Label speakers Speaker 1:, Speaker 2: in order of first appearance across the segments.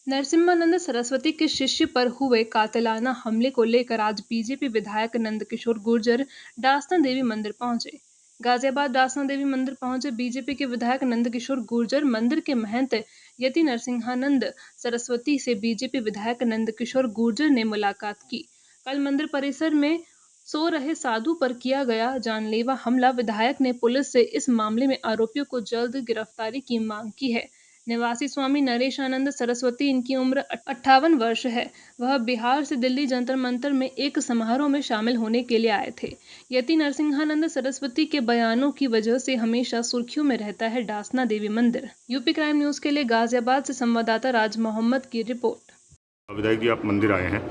Speaker 1: नरसिम्हानंद सरस्वती के शिष्य पर हुए कातिलाना हमले को लेकर आज बीजेपी विधायक नंदकिशोर गुर्जर डासना देवी मंदिर पहुंचे। गाजियाबाद डासना देवी मंदिर पहुंचे बीजेपी के विधायक नंदकिशोर गुर्जर मंदिर के महंत यति नरसिम्हानंद सरस्वती से बीजेपी विधायक नंदकिशोर गुर्जर ने मुलाकात की। कल मंदिर परिसर में सो रहे साधु पर किया गया जानलेवा हमला, विधायक ने पुलिस से इस मामले में आरोपियों को जल्द गिरफ्तारी की मांग की है। निवासी स्वामी नरेश आनंद सरस्वती, इनकी उम्र 58 वर्ष है। वह बिहार से दिल्ली जंतर मंतर में एक समारोह में शामिल होने के लिए आए थे। यति नरसिम्हानंद सरस्वती के बयानों की वजह से हमेशा सुर्खियों में रहता है डासना देवी मंदिर। यूपी क्राइम न्यूज के लिए गाजियाबाद से संवाददाता राज मोहम्मद की रिपोर्ट।
Speaker 2: विधायक जी, आप मंदिर आए हैं,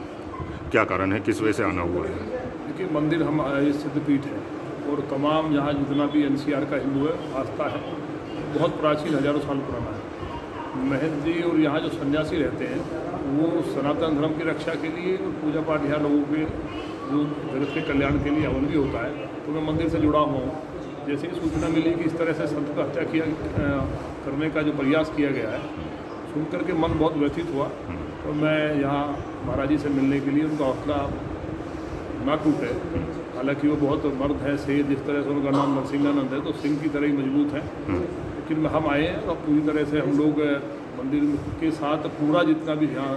Speaker 2: क्या कारण है, किस वजह से आना हुआ है?
Speaker 3: देखिए, मंदिर हमारे सिद्धपीठ है और तमाम यहाँ जितना भी एनसीआर का हिंदू है आस्था है, बहुत प्राचीन, हजारों साल पुराना है। महंत जी और यहाँ जो सन्यासी रहते हैं वो सनातन धर्म की रक्षा के लिए और पूजा पाठ यहाँ लोगों के जो जगत के कल्याण के लिए हवन भी होता है। तो मैं मंदिर से जुड़ा हुआ हूँ। जैसे ही सूचना मिली कि इस तरह से संत का हत्या करने का जो प्रयास किया गया है, सुनकर के मन बहुत व्यथित हुआ और मैं यहाँ महाराज जी से मिलने के लिए, उनका हौसला ना टूटे। हालांकि वो बहुत मर्द है, शेर, जिस तरह से उनका नाम नरसिम्हानंद है तो सिंह की तरह ही मजबूत है। लेकिन हम आए हैं और पूरी तरह से हम लोग मंदिर के साथ पूरा जितना भी यहाँ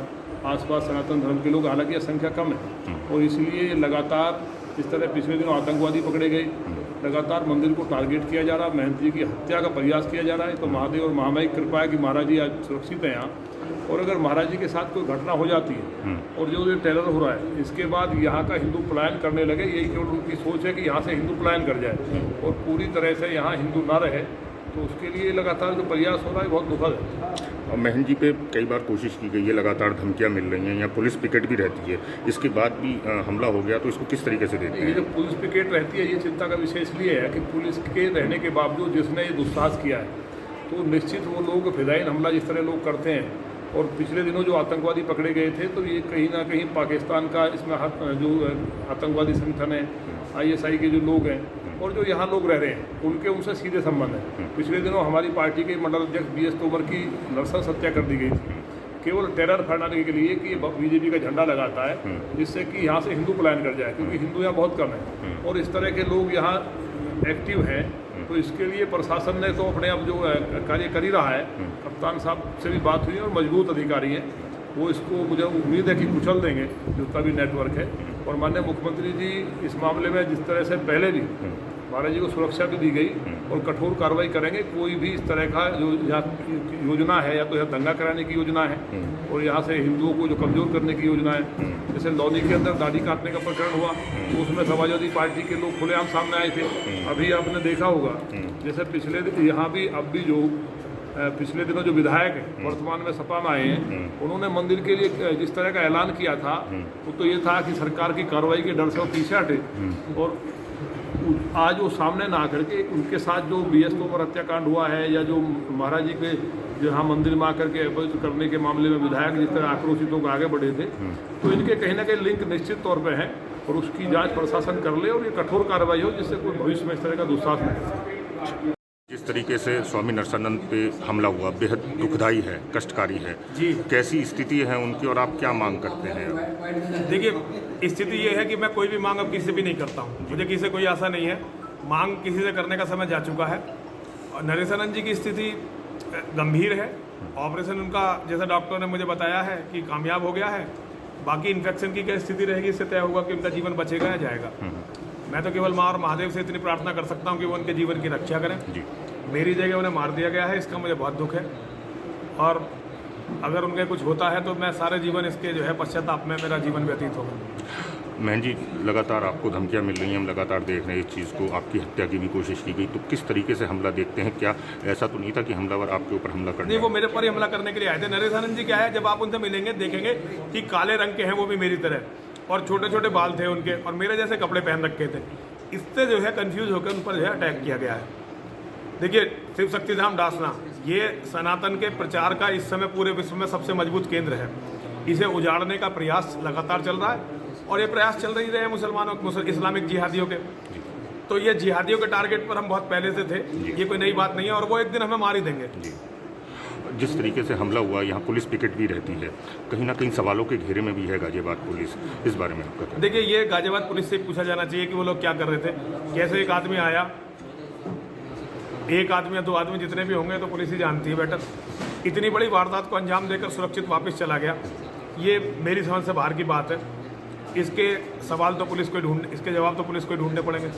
Speaker 3: आसपास सनातन धर्म के लोग, हालांकि यह संख्या कम है और इसलिए लगातार जिस तरह पिछले दिनों आतंकवादी पकड़े गए, लगातार मंदिर को टारगेट किया जा रहा है, महंत जी की हत्या का प्रयास किया जा रहा है। तो महादेव और महामाई की कृपा है कि महाराज जी आज सुरक्षित हैं यहाँ। और अगर महाराज जी के साथ कोई घटना हो जाती है और जो ये टेरर हो रहा है, इसके बाद यहाँ का हिंदू पलायन करने लगे, यही केवल उनकी सोच है कि यहाँ से हिंदू पलायन कर जाए और पूरी तरह से यहाँ हिंदू ना रहे, तो उसके लिए लगातार जो प्रयास हो रहा है बहुत दुखद है।
Speaker 2: और महंत जी पे कई बार कोशिश की गई है, लगातार धमकियां मिल रही हैं, यहाँ पुलिस पिकेट भी रहती है, इसके बाद भी हमला हो गया, तो इसको किस तरीके से देखते हैं?
Speaker 3: ये जो पुलिस पिकेट रहती है, ये चिंता का विषय इसलिए है कि पुलिस के रहने के बावजूद जिसने ये दुस्साहस किया है तो निश्चित वो लोग फिदायीन हमला जिस तरह लोग करते हैं, और पिछले दिनों जो आतंकवादी पकड़े गए थे तो ये कहीं ना कहीं पाकिस्तान का इसमें जो आतंकवादी संगठन है, ISI के जो लोग हैं और जो यहाँ लोग रह रहे हैं उनके उनसे सीधे संबंध है। पिछले दिनों हमारी पार्टी के मंडल अध्यक्ष BS तोमर की नरसंस हत्या कर दी गई थी, केवल टेरर फैलाने के लिए कि ये BJP का झंडा लगाता है जिससे कि यहाँ से हिंदू पलायन कर जाए, क्योंकि हिंदू यहाँ बहुत कम है और इस तरह के लोग यहाँ एक्टिव हैं। तो इसके लिए प्रशासन ने तो अपने अब जो कार्य कर ही रहा है। कप्तान साहब से भी बात हुई और मजबूत अधिकारी हैं, वो इसको मुझे उम्मीद है कि कुचल देंगे जितना भी नेटवर्क है। और माननीय मुख्यमंत्री जी इस मामले में जिस तरह से पहले भी महाराज जी को सुरक्षा भी दी गई और कठोर कार्रवाई करेंगे। कोई भी इस तरह का जो यहाँ योजना है या तो यहाँ दंगा कराने की योजना है और यहाँ से हिंदुओं को जो कमज़ोर करने की योजना है, जैसे लौनी के अंदर दाढ़ी काटने का प्रकरण हुआ तो उसमें समाजवादी पार्टी के लोग खुलेआम सामने आए थे। अभी आपने देखा होगा जैसे पिछले यहाँ भी अब भी जो पिछले दिनों जो विधायक हैं वर्तमान में सपा में आए हैं, उन्होंने मंदिर के लिए जिस तरह का ऐलान किया था वो तो ये था कि सरकार की कार्रवाई के डर से वो पीछे हटे, और आज वो सामने ना आकर के उनके साथ जो BS तोमर हत्याकांड हुआ है या जो महाराज जी के जो यहाँ मंदिर में आकर के अपवित्र करने के मामले में विधायक जिस तरह आक्रोशित होकर आगे बढ़े थे, तो इनके कहीं ना कहीं लिंक निश्चित तौर पर है और उसकी जांच प्रशासन कर ले और ये कठोर कार्रवाई हो जिससे कोई भविष्य में इस तरह का दुस्साहस नहीं।
Speaker 2: जिस तरीके से स्वामी नरसिम्हानंद पे हमला हुआ बेहद दुखदायी है, कष्टकारी है
Speaker 4: जी।
Speaker 2: कैसी स्थिति है उनकी और आप क्या मांग करते हैं?
Speaker 4: देखिए, स्थिति ये है कि मैं कोई भी मांग अब किसी से भी नहीं करता हूँ, मुझे किसी से कोई आशा नहीं है, मांग किसी से करने का समय जा चुका है। और नरेशानंद जी की स्थिति गंभीर है, ऑपरेशन उनका जैसा डॉक्टर ने मुझे बताया है कि कामयाब हो गया है, बाकी इन्फेक्शन की क्या स्थिति रहेगी इससे तय होगा कि उनका जीवन बचेगा या जाएगा। मैं तो केवल माँ और महादेव से इतनी प्रार्थना कर सकता हूँ कि वो उनके जीवन की रक्षा करें। मेरी जगह उन्हें मार दिया गया है, इसका मुझे बहुत दुख है और अगर उनके कुछ होता है तो मैं सारे जीवन इसके जो है पश्चाताप में मेरा जीवन व्यतीत होगा।
Speaker 2: महंत जी, लगातार आपको धमकियां मिल रही हैं, हम लगातार देख रहे हैं इस चीज़ को, आपकी हत्या की भी कोशिश की गई, तो किस तरीके से हमला देखते हैं? क्या ऐसा तो नहीं था कि हमलावर आपके ऊपर हमला करने?
Speaker 4: नहीं, वो मेरे पर ही हमला करने के लिए आए थे। नरेशानंद जी क्या है, जब आप उनसे मिलेंगे देखेंगे कि काले रंग के हैं वो भी मेरी तरह और छोटे छोटे बाल थे उनके और मेरे जैसे कपड़े पहन रखे थे। इससे जो है कंफ्यूज होकर उन पर जो है अटैक किया गया है। देखिए, शिव शक्ति धाम डासना ये सनातन के प्रचार का इस समय पूरे विश्व में सबसे मजबूत केंद्र है। इसे उजाड़ने का प्रयास लगातार चल रहा है और ये प्रयास चल रही रहे मुसलमानों इस्लामिक जिहादियों के। तो ये जिहादियों के टारगेट पर हम बहुत पहले से थे, ये कोई नई बात नहीं है और वो एक दिन हमें मार ही देंगे।
Speaker 2: जिस तरीके से हमला हुआ, यहाँ पुलिस पिकेट भी रहती है, कहीं ना कहीं सवालों के घेरे में भी है गाजियाबाद पुलिस, इस बारे में आपका क्या?
Speaker 4: देखिए, ये गाजियाबाद पुलिस से पूछा जाना चाहिए कि वो लोग क्या कर रहे थे, कैसे एक आदमी आया, एक आदमी या दो आदमी जितने भी होंगे तो पुलिस ही जानती है बेटर, इतनी बड़ी वारदात को अंजाम देकर सुरक्षित वापस चला गया, ये मेरी समझ से बाहर की बात है। इसके सवाल तो पुलिस को इसके जवाब तो पुलिस को ढूंढने पड़ेंगे।